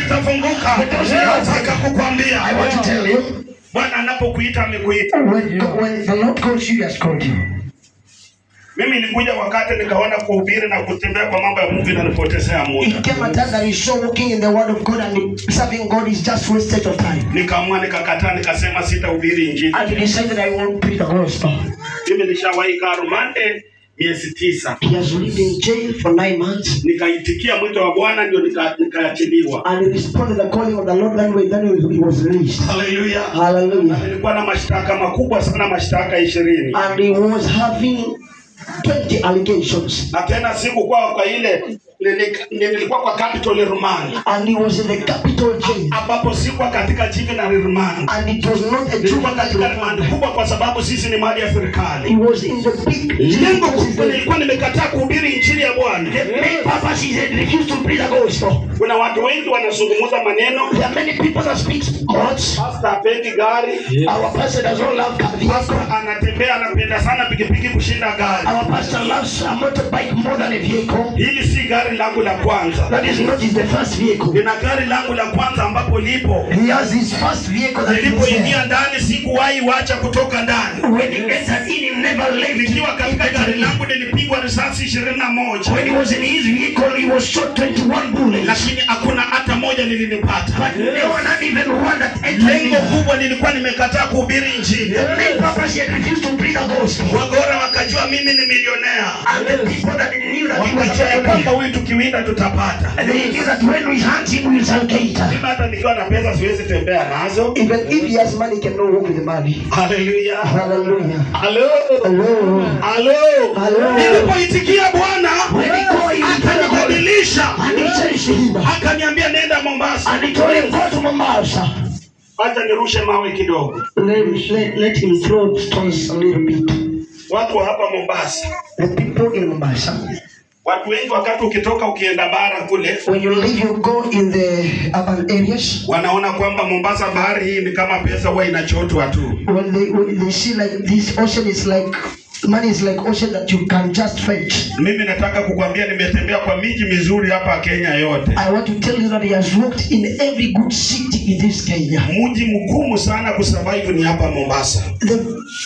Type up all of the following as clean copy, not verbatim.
zitafunguka. Nataka kukuambia, I want to tell you, Bwana anapokuita amekuita. when the Lord calls you, He has called you. Mimi nilikuja wakati nikaona kuhubiri na kutembea kwa mambo ya Mungu inanipotezea muda. It came a time that He's so walking in the Word of God and serving God is just wasted of time. Nikaamua nikakataa, nikasema sitahubiri injili. And He decided I won't preach the gospel. Mimi nishawahi kaa rumande miezi 9. He has lived in jail for 9 months. Nikaitikia mwito wa Bwana ndio nikaachiliwa. And he responded the calling of the Lord that way, then he was released. Hallelujah. Hallelujah. Nilikuwa na mashtaka makubwa sana, mashtaka 20. And he was having 20 allegations. Na tena sikuwa kwa ile nilikuwa kwa capital Rumani. And he was in the capital jail. Ambapo sikuwa katika juvenile Rumani. And it was not a juvenile Rumani kubwa kwa sababu sisi ni mali ya serikali. He was in the big lengo kubwa nilikuwa nimekataa kuhubiri injili ya Bwana. The main purpose is he refused to preach the gospel. Kuna watu wengi wanazungumza maneno. There are many people that speak words. Pastor hapendi gari. Our pastor does not love cars. Pastor anatembea anapenda sana pikipiki kushinda gari. Our pastor loves a motorbike more than a vehicle. Hili si gari langu la kwanza. That is not the first vehicle. Nina gari langu la kwanza ambapo lipo. He has his first vehicle that nilipoingia ndani sikuwahi wacha kutoka ndani. When he entered in, he never left. Nikiwa katika gari langu nilipigwa risasi 21. When he was in his vehicle, he was shot 21 bullets. Lakini hakuna hata moja nilinipata. But no one had even one that entered. Lengo kubwa nilikuwa nimekataa kuhubiri injili. The main purpose he refused to preach the gospel. Wagora wakajua mimi ni milionea. And the people that knew that he was a kwamba huyu tukiwinda tutapata. And they knew that when we hunt him, we shall get. Mimi hata nikiwa na pesa siwezi tembea nazo. Even if he has money, he cannot walk with the money. Hallelujah. Hallelujah. Hello. Hello. Hello. Hello. Nilipoitikia Bwana, akanibadilisha. Akaniambia nenda Mombasa. And he told him go to Mombasa. Acha nirushe mawe kidogo. Let him throw stones a little bit. Watu hapa Mombasa. The people in Mombasa. Watu wengi wakati ukitoka ukienda bara kule, when you leave you go in the urban areas, wanaona kwamba Mombasa bahari hii ni kama pesa huwa inachotwa tu. When they see like this ocean is like money is like ocean that you can just fetch. Mimi nataka kukwambia nimetembea kwa miji mizuri hapa Kenya yote. I want to tell you that he has walked in every good city in this Kenya. Mji mgumu sana kusurvive ni hapa Mombasa. The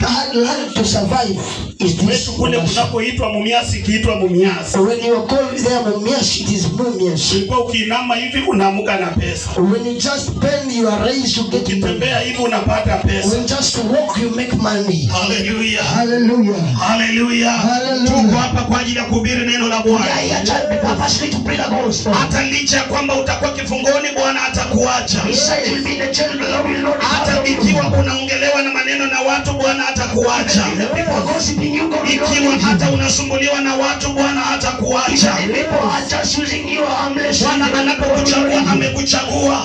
hard land to survive is this. Kule kunapoitwa Mumias kiitwa Mumias. When you are called there Mumias, it is Mumias. Ulikuwa ukiinama hivi unaamka na pesa. When you just bend you are raised you get money. Ukitembea hivi unapata pesa. When just walk you make money. Hallelujah. Hallelujah. Hallelujah. Hallelujah. Tuko hapa kwa ajili ya kuhubiri neno la Bwana. Hata licha kwamba utakuwa kifungoni Bwana atakuacha. Hata ikiwa unaongelewa na maneno na watu Bwana atakuacha. Ikiwa hata unasumbuliwa na watu Bwana atakuacha. Bwana anapokuchagua amekuchagua.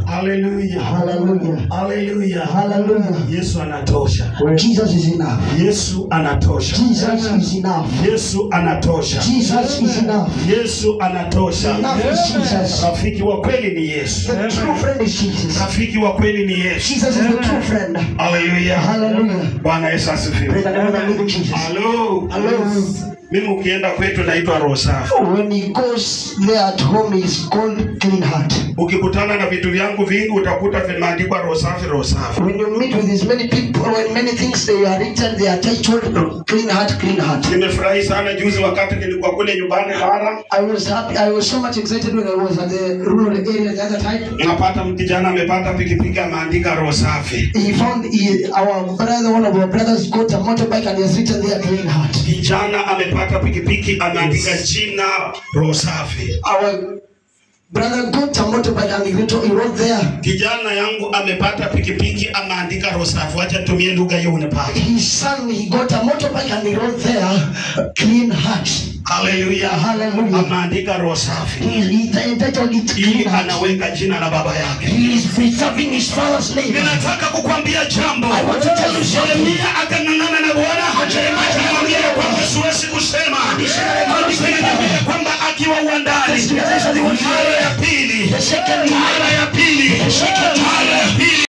Hallelujah. Hallelujah. Hallelujah. Hallelujah. Yesu anatosha. Jesus is enough. Yesu anatosha. Jesus is enough. Yesu anatosha. Jesus is enough. Yesu anatosha. Enough is Jesus. Rafiki wa kweli ni Yesu. The true friend is Jesus. Rafiki wa kweli ni Yesu. Jesus is the true friend. Hallelujah. Hallelujah. Bwana Yesu asifiwe. Praise the name of the living Jesus. Hello. Hello. Mimi ukienda kwetu naitwa Rosafi. When he goes there at home is called Clean Heart. Ukikutana na vitu vyangu vingi utakuta vimeandikwa Rosafi Rosafi. When you meet with these many people, when many things they are written, they are titled Clean Heart, Clean Heart. Nimefurahi sana juzi wakati nilikuwa kule nyumbani Bara. I was happy. I was so much excited when I was at the rural area the other time. Napata kijana amepata pikipiki ameandika Rosafi. He found our brother, one of our brothers, got a motorbike and he has written there Clean Heart. Kijana amepata pikipiki ameandika jina Rosafi. Our brother got a motorbike and he wrote there. Kijana yangu amepata pikipiki ameandika Rosafi. Acha tumie lugha hiyo unapata. His son, he got a motorbike and he wrote there Clean Heart. Hallelujah. Hallelujah. Ameandika Rosafi. He entitled it Clean Heart. Anaweka jina la baba yake. He is preserving his father's name. Ninataka kukwambia jambo. I want to tell you something. Yeremia akang'ang'ana na Bwana. Akamwambia kwamba siwezi kusema. Akamwambia kwamba akiwa uandani. Mara ya pili. Mara ya pili. Mara